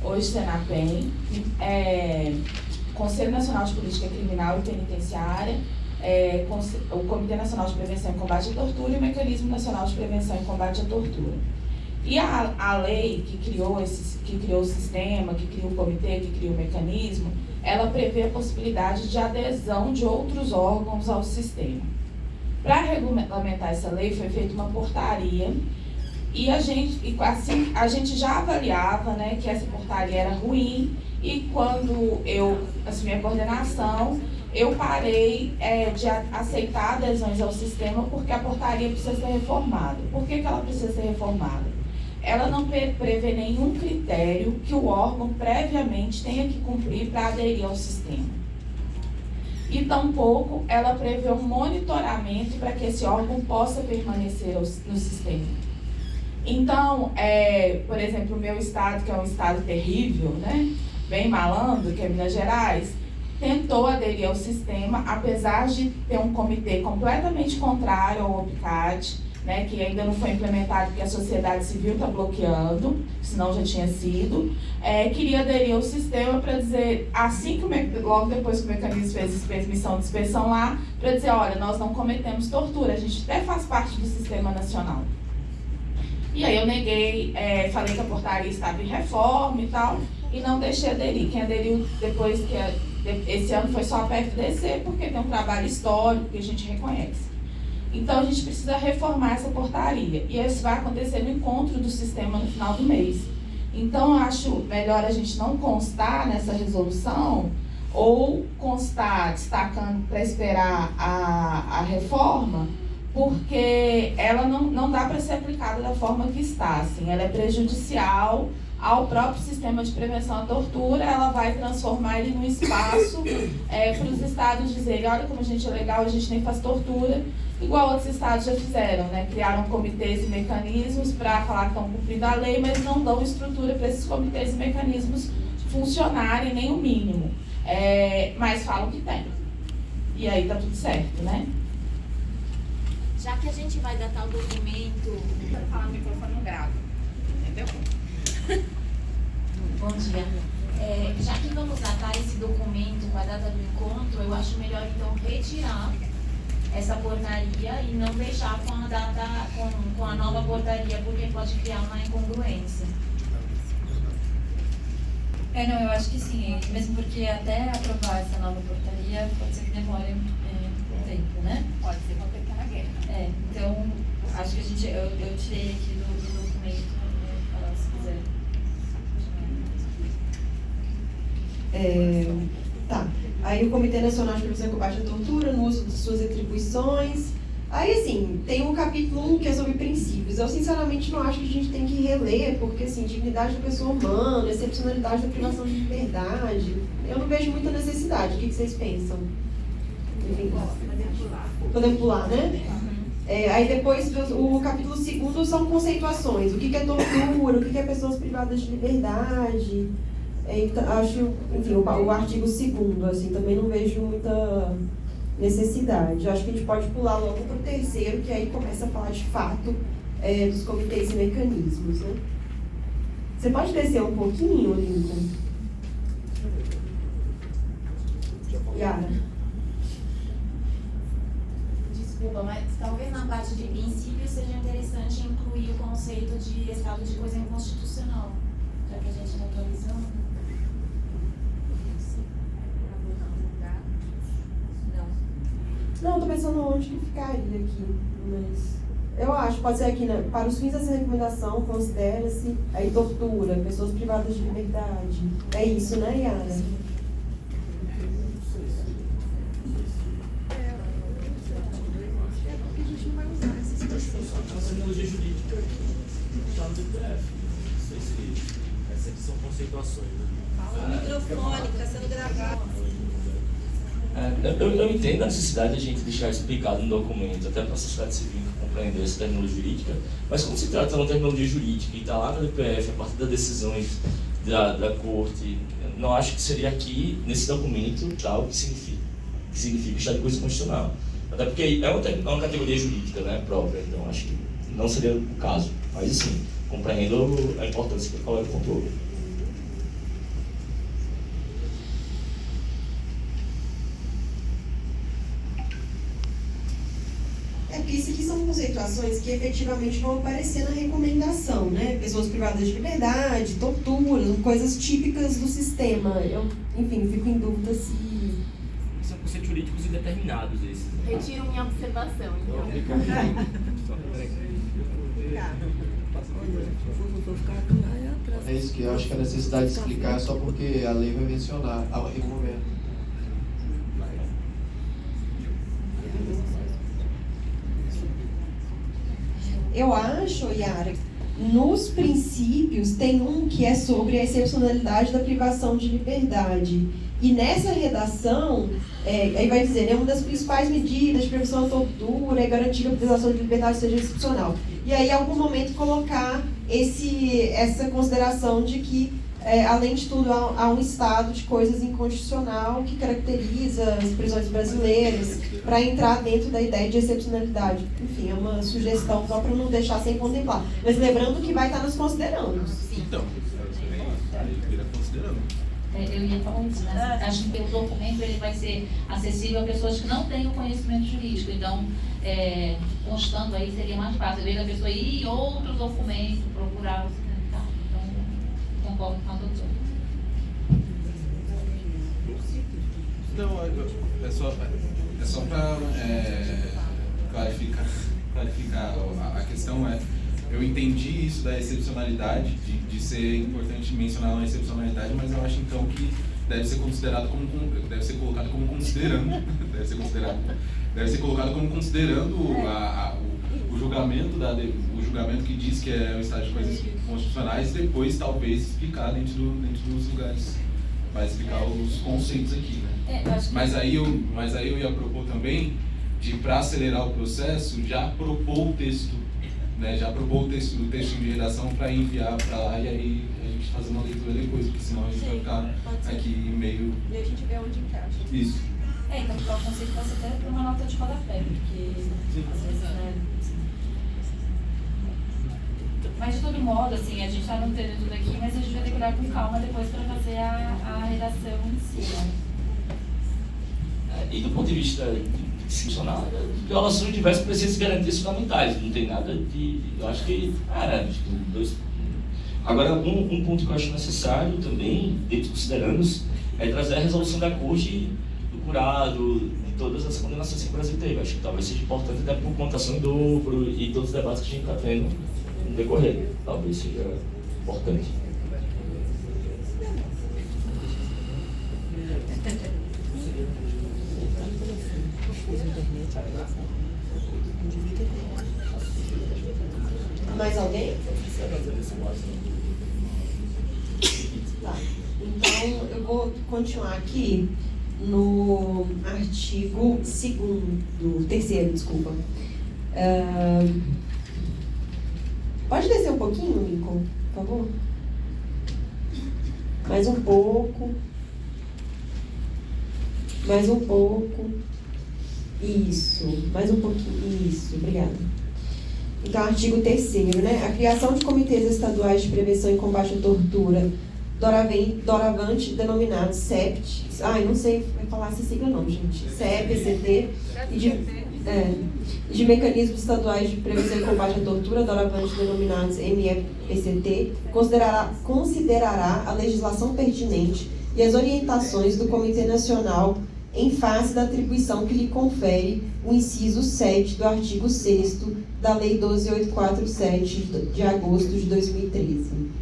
hoje Senapen, Conselho Nacional de Política Criminal e Penitenciária, o Comitê Nacional de Prevenção e Combate à Tortura e o Mecanismo Nacional de Prevenção e Combate à Tortura. E a lei que criou o sistema, que criou o comitê, que criou o mecanismo, ela prevê a possibilidade de adesão de outros órgãos ao sistema. Para regulamentar essa lei, foi feita uma portaria e a gente já avaliava, né, que essa portaria era ruim, e quando eu assumi a coordenação, eu parei de aceitar adesões ao sistema porque a portaria precisa ser reformada. Por que ela precisa ser reformada? Ela não prevê nenhum critério que o órgão previamente tenha que cumprir para aderir ao sistema. E tampouco ela prevê um monitoramento para que esse órgão possa permanecer no sistema. Então, por exemplo, o meu estado, que é um estado terrível, né, bem malandro, que é Minas Gerais, tentou aderir ao sistema, apesar de ter um comitê completamente contrário ao OPCAT, né, que ainda não foi implementado porque a sociedade civil está bloqueando, senão já tinha sido. Queria aderir ao sistema para dizer, assim que logo depois que o mecanismo fez missão de inspeção lá, para dizer, olha, nós não cometemos tortura, a gente até faz parte do sistema nacional. E aí eu neguei, falei que a portaria estava em reforma e tal, e não deixei aderir. Quem aderiu depois, esse ano, foi só a PFDC, porque tem um trabalho histórico que a gente reconhece. Então, a gente precisa reformar essa portaria. E isso vai acontecer no encontro do sistema no final do mês. Então, eu acho melhor a gente não constar nessa resolução, ou constar destacando para esperar a reforma, porque ela não dá para ser aplicada da forma que está. Assim, ela é prejudicial ao próprio sistema de prevenção à tortura, ela vai transformar ele num espaço para os estados dizerem, olha como a gente é legal, a gente nem faz tortura, igual outros estados já fizeram, né? Criaram comitês e mecanismos para falar que estão cumprindo a lei, mas não dão estrutura para esses comitês e mecanismos funcionarem, nem o mínimo. Mas falam que tem. E aí tá tudo certo, né? Já que a gente vai datar o documento... Para falar no microfone não grava, entendeu? Bom dia. Já que vamos datar esse documento com a data do encontro, eu acho melhor então retirar essa portaria e não deixar com a data, com a nova portaria, porque pode criar uma incongruência. Não, eu acho que sim, mesmo porque até aprovar essa nova portaria pode ser que demore um tempo, né? Pode ser uma pequena guerra. Então, acho que eu tirei aqui do documento, se quiser. Tá. Aí o Comitê Nacional de Prevenção e Combate à Tortura, no uso de suas atribuições. Aí, assim, tem um capítulo 1 que é sobre princípios. Eu, sinceramente, não acho que a gente tem que reler, porque, assim, dignidade da pessoa humana, excepcionalidade da privação de liberdade, eu não vejo muita necessidade. O que vocês pensam? Podemos pular, né? Aí depois, o capítulo 2 são conceituações. O que é tortura, o que é pessoas privadas de liberdade. Então, acho, enfim, o artigo 2º, assim, também não vejo muita necessidade. Acho que a gente pode pular logo para o 3º, que aí começa a falar de fato dos comitês e mecanismos, né? Você pode descer um pouquinho, Lincoln? Yara? Desculpa, mas talvez na parte de princípios seja interessante incluir o conceito de estado de coisa inconstitucional, já que a gente não atualizou. Não, estou pensando onde que ficaria aqui, mas eu acho, pode ser aqui, né? Para os fins dessa recomendação, considera-se aí tortura, pessoas privadas de liberdade. É isso, né, Yara? A terminologia jurídica está no DPF. Não sei se essas aqui são conceituações. O microfone está sendo gravado. Eu entendo a necessidade de a gente deixar explicado no documento, até para a sociedade civil compreender essa terminologia jurídica, mas quando se trata de uma terminologia jurídica e está lá no DPF, a partir das decisões da corte, não acho que seria aqui, nesse documento, tal que significa estado de coisa constitucional. Até porque é uma categoria jurídica, né, própria, então acho que não seria o caso. Mas, assim, compreendo a importância que o colega contou. situações que efetivamente vão aparecer na recomendação, né? Pessoas privadas de liberdade, tortura, coisas típicas do sistema. Eu, enfim, fico em dúvida se... São conceitos jurídicos indeterminados esses. Retiro minha observação, então. É isso que eu acho que a necessidade de explicar é só porque a lei vai mencionar ao recomendo. Eu acho, Yara, nos princípios tem um que é sobre a excepcionalidade da privação de liberdade. E nessa redação, aí vai dizer, uma das principais medidas de prevenção da tortura é garantir que a privação de liberdade seja excepcional. E aí, em algum momento, colocar essa consideração de que, além de tudo, há um estado de coisas inconstitucional que caracteriza as prisões brasileiras para entrar dentro da ideia de excepcionalidade. Enfim, é uma sugestão só para não deixar sem contemplar. Mas lembrando que vai estar nos considerandos. Então, eu considerando. Eu ia falar isso, né? Acho que pelo documento ele vai ser acessível a pessoas que não têm o conhecimento jurídico. Então, constando aí, seria mais fácil. Às vezes a pessoa ir em outros documentos, procurar. Então, concordo com a doutora. Não, é só para clarificar a questão. Eu entendi isso da excepcionalidade, de ser importante mencionar uma excepcionalidade, mas eu acho então que deve ser considerado deve ser colocado como considerando, deve ser colocado como considerando o julgamento que diz que é o estado de coisas constitucionais, e depois talvez explicar dentro dos lugares, vai explicar os conceitos aqui, né? Mas aí eu ia propor também para acelerar o processo, já propor o texto. Né, já propôs o texto de redação para enviar para lá e aí a gente fazer uma leitura depois, porque senão a gente vai ficar aqui meio... E a gente vê onde encaixa. Isso. Então, o conceito pode ser até por uma nota de rodapé, porque às vezes, né? Mas de todo modo, assim, a gente está não tendo tudo aqui, mas a gente vai ter que olhar com calma depois para fazer a redação em si, né? E do ponto de vista institucional, violação de diversos preceitos e garantias fundamentais. Não tem nada de... Eu acho que... Agora, um ponto que eu acho necessário também, dentro considerando, é trazer a resolução da Corte do curado, de todas as condenações que o Brasil teve. Acho que talvez seja importante até por contação em dobro e todos os debates que a gente está tendo no decorrer. Talvez seja importante. Mais alguém? Tá. Então, eu vou continuar aqui no artigo 3º, desculpa. Pode descer um pouquinho, Lincoln, por favor? Mais um pouco. Mais um pouco. Isso. Mais um pouquinho. Isso. Obrigada. Então, artigo 3º, né? A criação de comitês estaduais de prevenção e combate à tortura, doravante denominados CEPT, não sei falar essa sigla não, gente, CEP, ECT, e de mecanismos estaduais de prevenção e combate à tortura, doravante denominados MEPCT, considerará a legislação pertinente e as orientações do Comitê Nacional em face da atribuição que lhe confere o inciso 7 do artigo 6º da Lei 12.847 de agosto de 2013.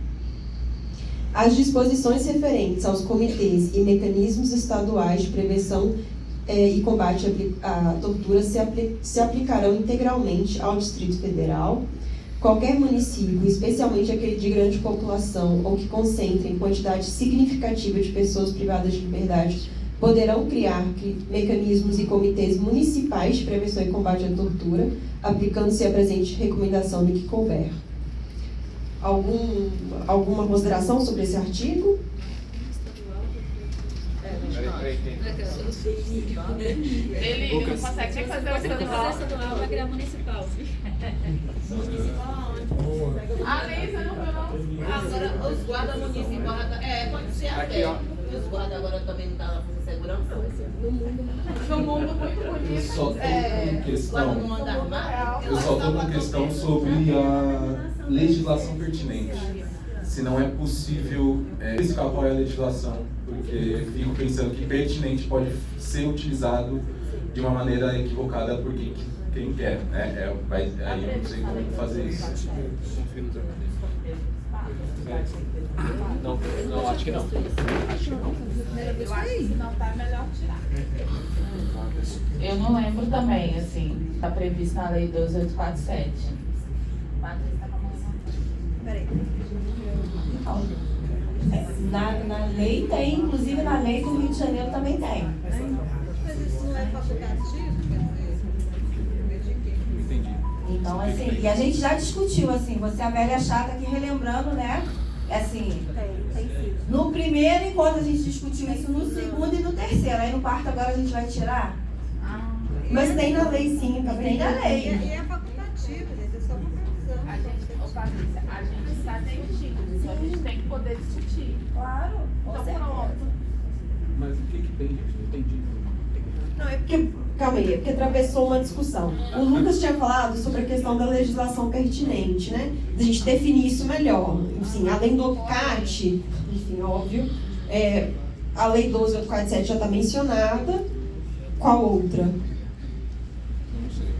As disposições referentes aos comitês e mecanismos estaduais de prevenção e combate à tortura se aplicarão integralmente ao Distrito Federal. Qualquer município, especialmente aquele de grande população ou que concentre quantidade significativa de pessoas privadas de liberdade, poderão criar mecanismos e comitês municipais de prevenção e combate à tortura, aplicando-se a presente recomendação no que couber. Alguma consideração sobre esse artigo? Ele não consegue nem fazer o estadual. Vai criar municipal. A Leisa não viu, não? Agora, os guardas municipais, pode ser até. Os guardas agora também não estão fazendo segurança. No mundo muito bonito. Eu só estou com questão sobre a legislação pertinente. Se não é possível especificar qual é a legislação, porque fico pensando que pertinente pode ser utilizado de uma maneira equivocada por quem quer, né? Aí eu não sei como fazer isso. Não, acho que não. Eu acho que se não tá, é melhor tirar. Eu não lembro também, assim, está previsto na Lei 12847. Peraí. Na lei tem, inclusive na lei do Rio de Janeiro também tem. Mas isso não é facultativo, Entendi. Então, assim, e a gente já discutiu, assim, você é a velha chata aqui relembrando, né? Assim, tem sim. no primeiro encontro a gente discutiu isso, no segundo e no terceiro. Aí no quarto agora a gente vai tirar? Mas tem na lei sim, também tem na lei. E é facultativo, gente, é só uma previsão. A gente está discutindo, então a gente tem que poder discutir. Claro, Então pronto. Mas o que tem, gente? Não entendi. Não, é porque, calma aí, é porque atravessou uma discussão. O Lucas tinha falado sobre a questão da legislação pertinente, né? Da gente definir isso melhor. Enfim, além do OPCAT, enfim, óbvio, a Lei 12847 já está mencionada. Qual outra? Não sei.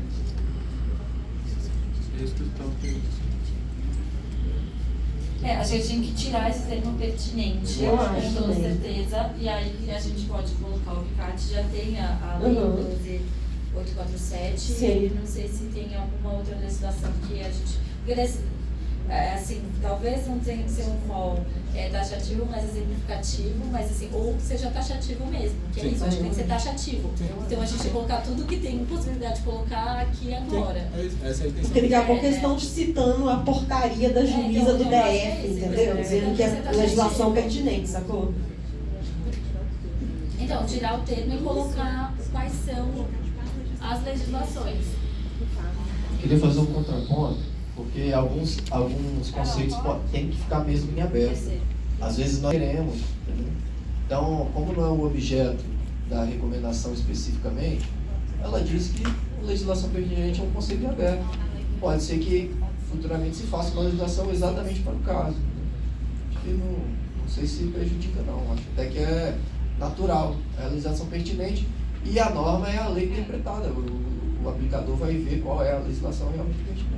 A gente tem que tirar esse termo pertinente, Eu acho com toda também. certeza, e aí a gente pode colocar o PICAT, já tem a Lei 12847, Sim. não sei se tem alguma outra legislação que a gente... Porque, assim, talvez não tenha que ser um rol taxativo, mas exemplificativo, mas assim, ou seja taxativo mesmo, que é isso, acho que tem que ser taxativo. Então a gente colocar tudo que tem possibilidade de colocar aqui agora. Essa é a intenção. Porque daqui a pouco eles estão citando a portaria da juíza do DF, entendeu? Dizendo que é legislação pertinente, sacou? Então, tirar o termo e colocar quais são as legislações. Queria fazer um contraponto, porque alguns conceitos têm que ficar mesmo em aberto. Às vezes nós queremos. Então, como não é o objeto da recomendação especificamente, ela diz que a legislação pertinente é um conceito em aberto. Pode ser que futuramente se faça uma legislação exatamente para o caso. Acho que não sei se prejudica não, acho até que é natural, é a legislação pertinente e a norma é a lei interpretada. O aplicador vai ver qual é a legislação realmente pertinente.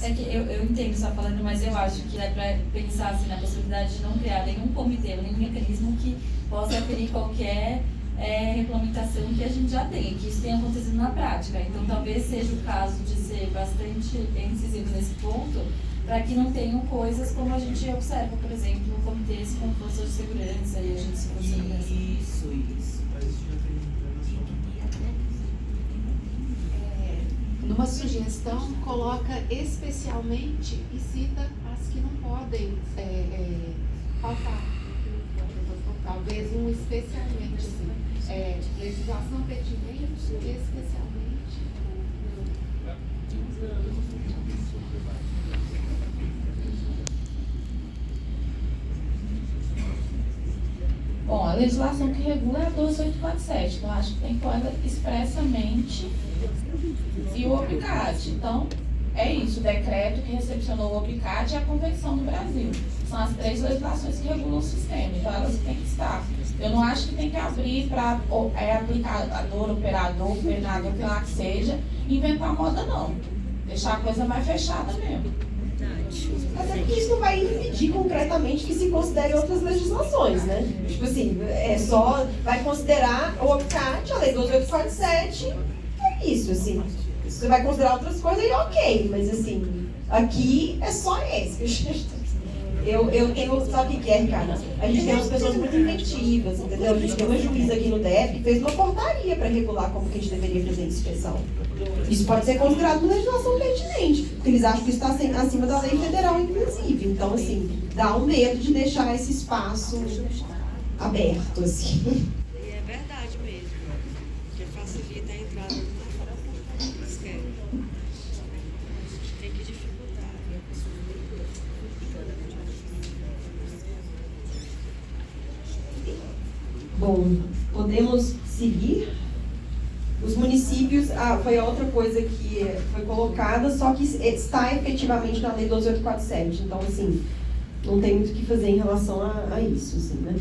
É que eu entendo o que você está falando, mas eu acho que é para pensar assim, na possibilidade de não criar nenhum comitê, nenhum mecanismo que possa aferir qualquer regulamentação que a gente já tem, que isso tenha acontecido na prática. Então, talvez seja o caso de ser bastante incisivo nesse ponto, para que não tenham coisas como a gente observa, por exemplo, comitês com forças de segurança e agentes de segurança. Isso. Numa sugestão, coloca especialmente e cita as que não podem faltar. Talvez um especialmente, assim, legislação pertinente, especialmente. Bom, a legislação que regula é a 12847, então acho que tem que pôr expressamente e o OPCAT. Então, é isso, o decreto que recepcionou o OPCAT e a Convenção do Brasil. São as três legislações que regulam o sistema, então elas têm que estar. Eu não acho que tem que abrir para aplicador, operador, governador, que lá que seja, inventar moda não. Deixar a coisa mais fechada mesmo. Até porque isso não vai impedir concretamente que se considere outras legislações, né? Tipo assim, só vai considerar o OPCAT, a Lei 12847, é isso, assim. Você vai considerar outras coisas e ok, mas assim, aqui é só esse. Eu tenho, sabe o que é, Ricardo? A gente tem umas pessoas muito inventivas, entendeu? A gente tem uma juíza aqui no DEP que fez uma portaria para regular como que a gente deveria fazer inspeção. Isso pode ser considerado uma legislação pertinente, porque eles acham que isso está acima da lei federal, inclusive. Então, assim, dá um medo de deixar esse espaço aberto, assim. E é verdade mesmo, que facilita a entrada do eles querem. Tem que dificultar. Bom, podemos seguir? Os municípios, foi outra coisa que foi colocada, só que está efetivamente na Lei 12.847. Então, assim, não tem muito o que fazer em relação a isso, assim, né?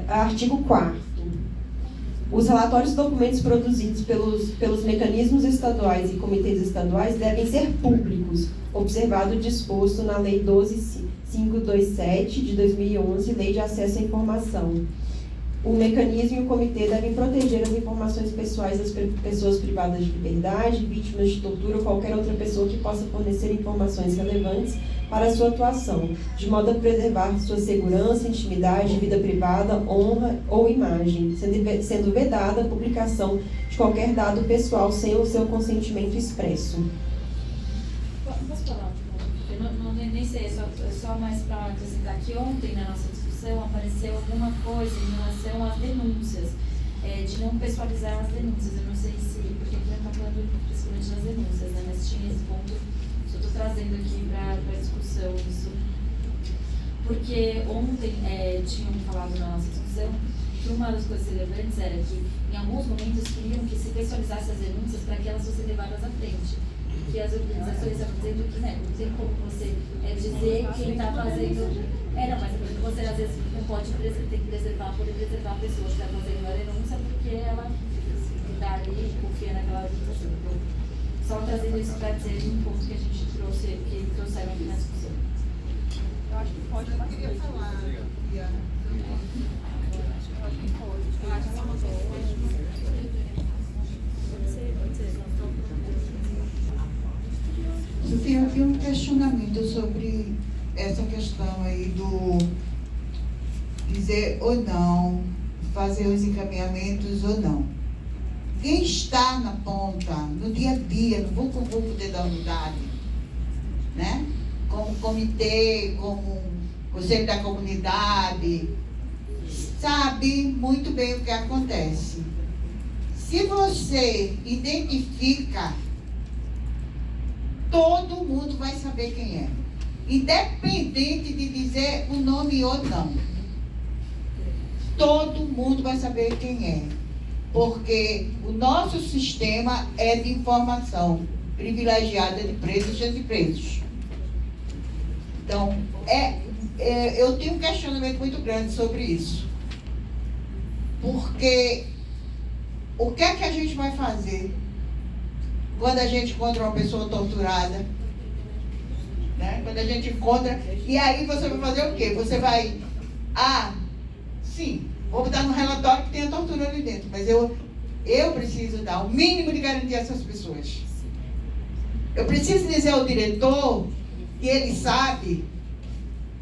Artigo 4º. Os relatórios e documentos produzidos pelos mecanismos estaduais e comitês estaduais devem ser públicos, observado o disposto na Lei 12.527 de 2011, Lei de Acesso à Informação. O mecanismo e o comitê devem proteger as informações pessoais das pessoas privadas de liberdade, vítimas de tortura ou qualquer outra pessoa que possa fornecer informações relevantes para a sua atuação, de modo a preservar sua segurança, intimidade, vida privada, honra ou imagem, sendo vedada a publicação de qualquer dado pessoal sem o seu consentimento expresso. Posso falar? Nem sei, é só mais para acrescentar que ontem na nossa discussão apareceu alguma coisa em relação às denúncias, de não pessoalizar as denúncias. Eu não sei se, porque aqui não está falando principalmente das denúncias, né? Mas tinha esse ponto, eu estou trazendo aqui para a discussão isso. Porque ontem tinham falado na nossa discussão que uma das coisas relevantes era que em alguns momentos queriam que se pessoalizasse as denúncias para que elas fossem levadas à frente. Que as organizações estão dizendo que, né, não tem como você dizer quem está fazendo. Não, mas você às vezes não pode tem que preservar a pessoa que está fazendo a denúncia porque ela está ali e confia naquela organização. Então, só trazendo isso para dizer um ponto que a gente trouxe, que trouxeram aqui na discussão. Eu acho que pode. Eu queria falar, Iana. Eu acho que pode. Eu acho que é uma coisa. Eu tenho aqui um questionamento sobre essa questão aí do dizer ou não, fazer os encaminhamentos ou não. Quem está na ponta, no dia a dia, no vulco-vulco da unidade, né? Como comitê, como conselho da comunidade, sabe muito bem o que acontece. Se você identifica, todo mundo vai saber quem é, independente de dizer o nome ou não. Todo mundo vai saber quem é, porque o nosso sistema é de informação privilegiada de presos e de presos. Então, eu tenho um questionamento muito grande sobre isso, porque o que é que a gente vai fazer quando a gente encontra uma pessoa torturada, né? Quando a gente encontra, e aí você vai fazer o quê? Você vai, sim, vou botar no relatório que tem a tortura ali dentro, mas eu preciso dar o mínimo de garantia a essas pessoas. Eu preciso dizer ao diretor que ele sabe,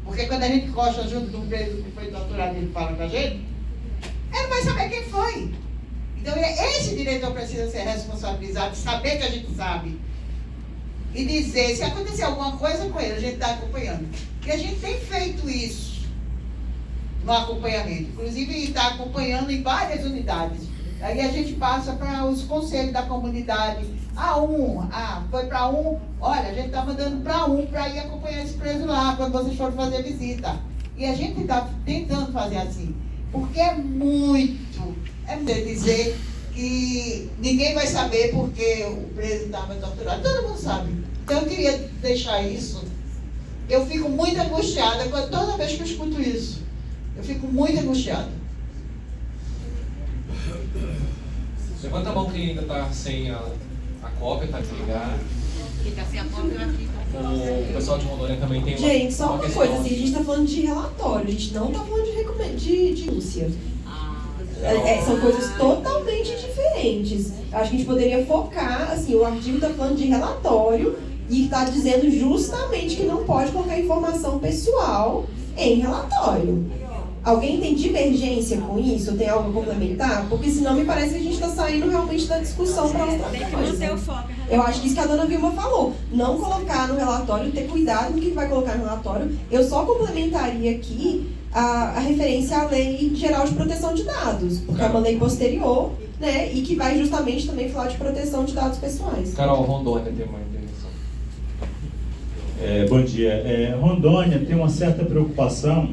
porque quando a gente encosta junto de um preso que foi torturado, ele fala com a gente, ele vai saber quem foi. Então, esse diretor precisa ser responsabilizado, saber que a gente sabe. E dizer, se acontecer alguma coisa com ele, a gente está acompanhando. E a gente tem feito isso no acompanhamento. Inclusive, está acompanhando em várias unidades. Aí a gente passa para os conselhos da comunidade. Foi para olha, a gente está mandando para ir acompanhar esse preso lá, quando vocês forem fazer visita. E a gente está tentando fazer assim. Porque é dizer que ninguém vai saber porque o preso estava torturado. Todo mundo sabe. Então eu queria deixar isso. Eu fico muito angustiada toda vez que eu escuto isso. Eu fico muito angustiada. Levanta a mão quem ainda está sem a cópia, está desligado. Quem está sem a cópia aqui. O pessoal de Rondônia também tem uma. Gente, só uma coisa, assim, a gente está falando de relatório, a gente não está falando de denúncia. São coisas totalmente diferentes. Acho que a gente poderia focar, assim, o artigo está falando de relatório E está dizendo justamente que não pode colocar informação pessoal em relatório. Alguém tem divergência com isso? Tem algo a complementar? Porque senão me parece que a gente está saindo realmente da discussão para outra coisa. Tem que manter o foco. Eu acho que isso que a dona Vilma falou. Não colocar no relatório, ter cuidado no que vai colocar no relatório. Eu só complementaria aqui a referência à Lei Geral de Proteção de Dados, porque é uma lei posterior, né, e que vai justamente também falar de proteção de dados pessoais. Carol, Rondônia tem uma intervenção. Bom dia. Rondônia tem uma certa preocupação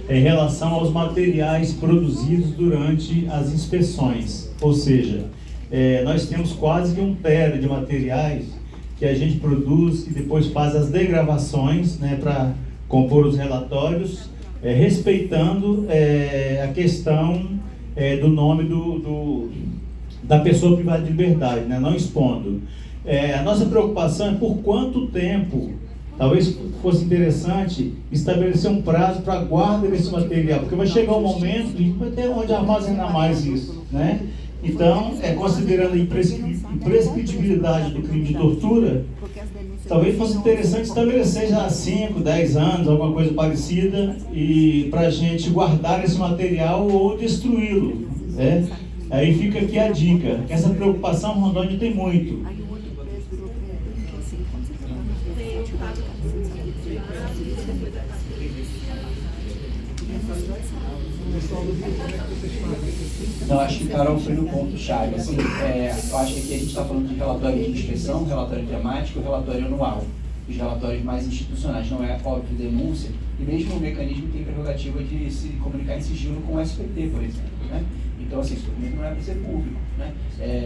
em relação aos materiais produzidos durante as inspeções. Ou seja, nós temos quase que 1 tera de materiais que a gente produz e depois faz as degravações, né, para compor os relatórios, respeitando a questão do nome da pessoa privada de liberdade, né, não expondo. A nossa preocupação é por quanto tempo. Talvez fosse interessante estabelecer um prazo para a guarda desse material, porque vai chegar um momento que a gente vai ter onde armazenar mais isso, né? Então, considerando a imprescritibilidade do crime de tortura, talvez fosse interessante estabelecer já 5, 10 anos, alguma coisa parecida, e para a gente guardar esse material ou destruí-lo, né? Aí fica aqui a dica, que essa preocupação Rondônia tem muito. Não, acho que Carol foi no ponto-chave. Assim, eu acho que aqui a gente está falando de relatório de inspeção, relatório temático e relatório anual. Os relatórios mais institucionais, não é óbvio denúncia, e mesmo o mecanismo tem prerrogativa de se comunicar em sigilo com o SPT, por exemplo, né? Então, assim, esse documento não é para ser público, né?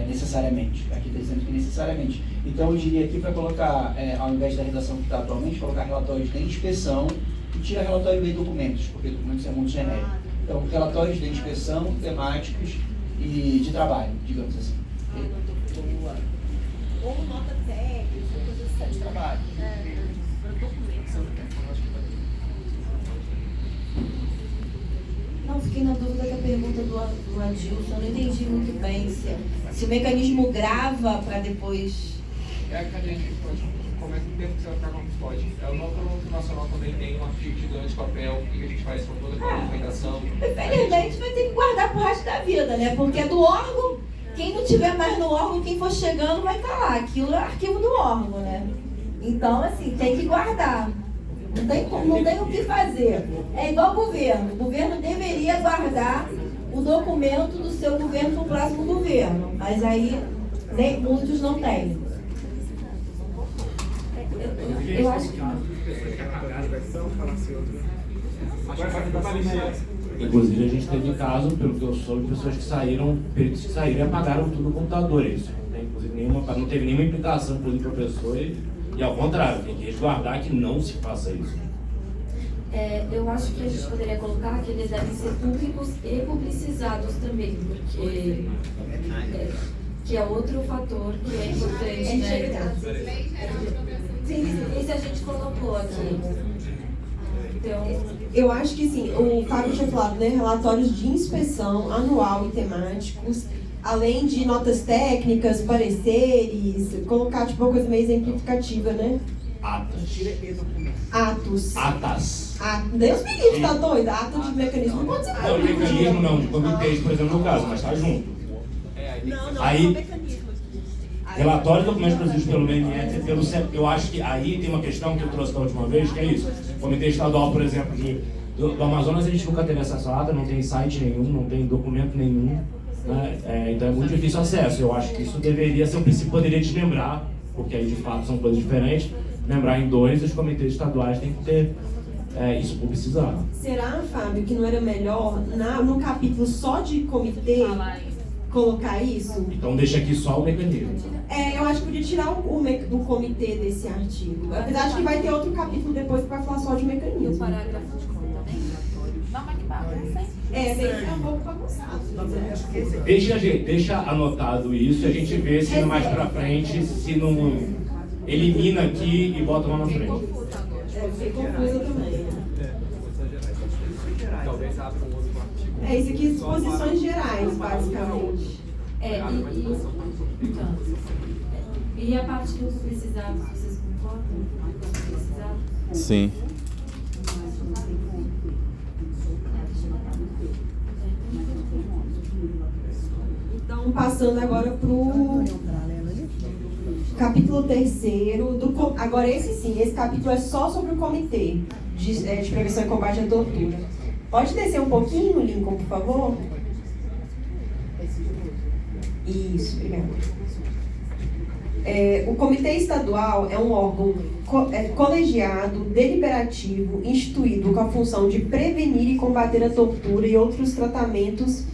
Necessariamente. Aqui está dizendo que necessariamente. Então, eu diria aqui para colocar, ao invés da redação que está atualmente, colocar relatórios de inspeção e tira relatório de documentos, porque documentos é muito genérico. Então, relatórios de inspeção, temáticos e de trabalho, digamos assim. Ou nota técnica, coisa assim. De trabalho. Não, fiquei na dúvida da pergunta do Adilson, eu não entendi muito bem se o mecanismo grava para depois... Que a gente pode, como é que o tempo que você vai ficar com custódia? O nosso nacional também tem um artigo gigante de papel, o que a gente faz com toda aquela documentação. Infelizmente vai ter que guardar pro resto da vida, né? Porque é do órgão, quem não tiver mais no órgão, quem for chegando vai estar lá. Aquilo é arquivo do órgão, né? Então, assim, tem que guardar. Não tem o que fazer. É igual o governo. O governo deveria guardar o documento do seu governo para o próximo governo. Mas aí muitos não têm. Eu acho que Inclusive, a gente teve caso, pelo que eu soube, de pessoas que saíram, peritos que saíram e apagaram tudo no computador. Isso não tem, inclusive, não teve nenhuma implicação para o professor e, ao contrário, tem que resguardar que não se faça isso. Eu acho que a gente poderia colocar que eles devem ser públicos e publicizados também, porque que é outro fator que é importante, né? Sim, isso a gente colocou aqui. Então, eu acho que sim, o Fábio tinha falado, né? Relatórios de inspeção anual e temáticos, além de notas técnicas, pareceres, colocar tipo uma coisa meio exemplificativa, né? Atos. Deus me livre, tá doido? Ato de mecanismo não pode ser público. Não, de mecanismo não, de comitês, por exemplo, no caso, mas tá junto. Aí, relatórios e documentos produzidos pelo MNS, eu acho que aí tem uma questão que eu trouxe da última vez, que é isso. O Comitê Estadual, por exemplo, do Amazonas, a gente nunca teve acesso à ata, não tem site nenhum, não tem documento nenhum, né? Então é muito difícil acesso. Eu acho que isso deveria ser um princípio, poderia desmembrar, porque aí de fato são coisas diferentes. Lembrar em 2, os comitês estaduais têm que ter isso publicizado. Será, Fábio, que não era melhor no capítulo só de comitê colocar isso? Então deixa aqui só o mecanismo. Eu acho que podia tirar o comitê desse artigo. Apesar de que vai ter outro capítulo depois que vai falar só de mecanismo. parágrafo de conta, né? Não, mas que bagunça, hein? Tem um pouco bagunçado. Deixa anotado isso e a gente vê se mais pra frente, se não elimina aqui e bota lá na frente. Fiquei confusa também. Talvez abra um outro artigo. Isso aqui, disposições gerais, basicamente. E a parte do publicizado, vocês concordam? Sim. Então, passando agora para o capítulo 3º. Agora, esse capítulo é só sobre o Comitê de Prevenção e Combate à Tortura. Pode descer um pouquinho, Lincoln, por favor? Isso, obrigada. O Comitê Estadual é um órgão colegiado, deliberativo, instituído com a função de prevenir e combater a tortura e outros tratamentos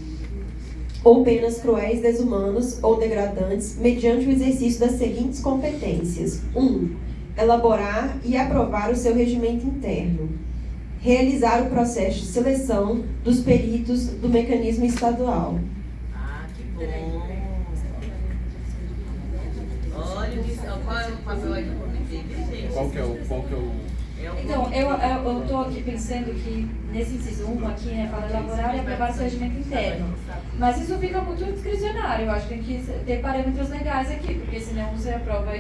ou penas cruéis, desumanos ou degradantes, mediante o exercício das seguintes competências. 1. Elaborar e aprovar o seu regimento interno. Realizar o processo de seleção dos peritos do mecanismo estadual. Ah, que bom. Olha, qual é o papel aí do comitê, gente? Qual que é o... Então, eu estou aqui pensando que nesse inciso 1 aqui, né, fala elaborar e aprovar seu regimento interno. Mas isso fica muito discricionário, eu acho que tem que ter parâmetros legais aqui, porque senão você aprova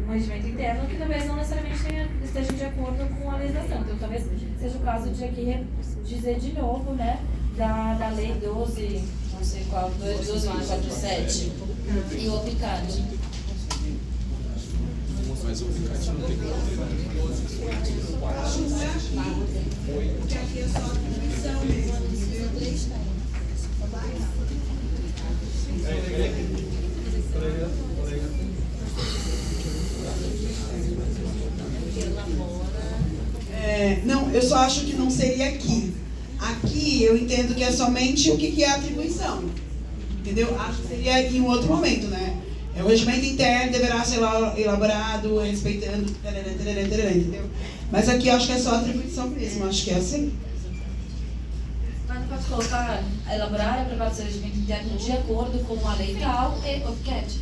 um regimento interno que talvez não necessariamente esteja de acordo com a legislação. Então talvez seja o caso de aqui dizer de novo, né, da lei 12, não sei qual, 12.47 e o OPCAD. Mas o aplicativo não tem porque aqui é só a comissão mesmo. Não, eu só acho que não seria aqui. Aqui eu entendo que é somente o que é atribuição. Entendeu? Acho que seria em um outro momento, né? O regimento interno deverá ser elaborado respeitando, entendeu? Mas aqui eu acho que é só atribuição mesmo, acho que é assim. Mas não pode colocar elaborar e aprovar o seu regimento interno de acordo com a lei tal e OPCAD?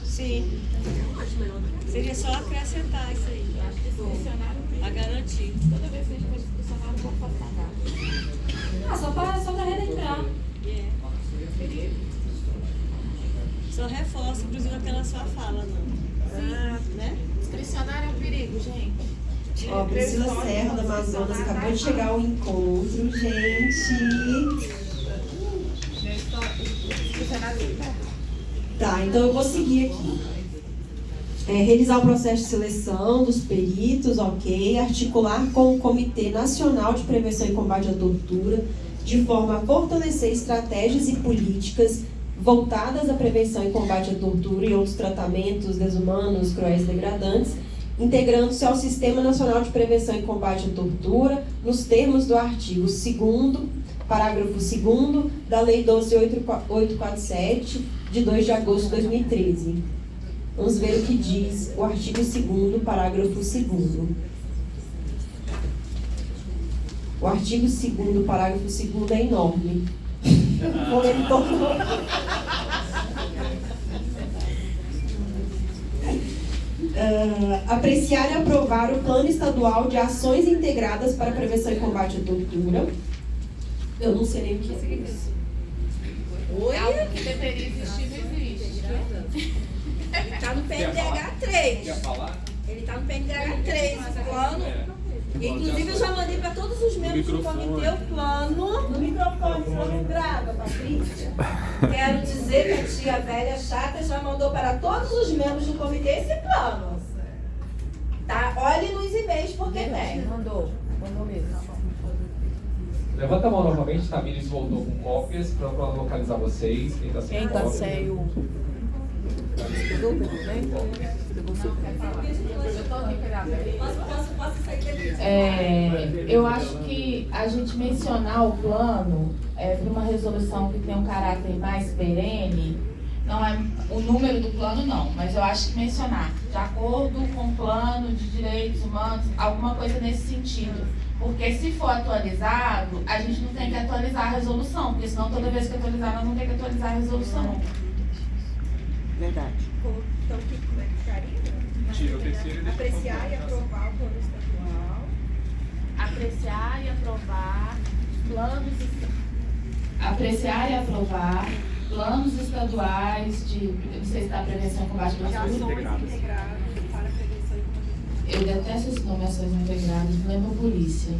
Sim. Seria só acrescentar isso aí. A garantir. Toda vez que a gente for discricionar, não pode pagar. Só para relembrar. Só reforça, inclusive, aquela sua fala, não. Né? Discricionário é um perigo, gente. Ó, Priscila Serra, da Amazonas, acabou de chegar ao encontro, gente. Tá, então eu vou seguir aqui. Realizar o processo de seleção dos peritos, ok. Articular com o Comitê Nacional de Prevenção e Combate à Tortura, de forma a fortalecer estratégias e políticas voltadas à prevenção e combate à tortura e outros tratamentos desumanos, cruéis e degradantes, integrando-se ao Sistema Nacional de Prevenção e Combate à Tortura, nos termos do artigo 2º, parágrafo 2º, da Lei 12.847, de 2 de agosto de 2013. Vamos ver o que diz o artigo 2º, parágrafo 2º. O artigo 2º, parágrafo 2º é enorme. Vou ler todo. Apreciar e aprovar o Plano Estadual de Ações Integradas para a Prevenção e Combate à Tortura. Eu não sei nem o que é isso. Oi? Algo que deveria existir, não existe. Ele está no PNDH 3. Quer falar? Ele está no PNDH 3, o plano. Inclusive, eu já mandei para todos os membros do comitê o plano. No microfone, se não grava, Patrícia. Quero dizer que a tia velha chata já mandou para todos os membros do comitê esse plano. Tá? Olhe nos e-mails porque tem. Mandou mesmo. Levanta a mão novamente, Tamires voltou com cópias para localizar vocês. Quem está sem o... Eu acho que a gente mencionar o plano para uma resolução que tem um caráter mais perene, não é o número do plano não, mas eu acho que mencionar de acordo com o plano de direitos humanos, alguma coisa nesse sentido. Porque se for atualizado, a gente não tem que atualizar a resolução, porque senão toda vez que atualizar, nós não tem que atualizar a resolução. Verdade. Então, como é que ficaria? Tira o terceiro e deixa Apreciar e aprovar o plano estadual. Apreciar e aprovar planos... Apreciar e aprovar planos estaduais de, não sei se da prevenção e combate à tortura. Ações integradas para a prevenção e combate à tortura. Eu detesto essas nomeações integradas, me lembra a polícia.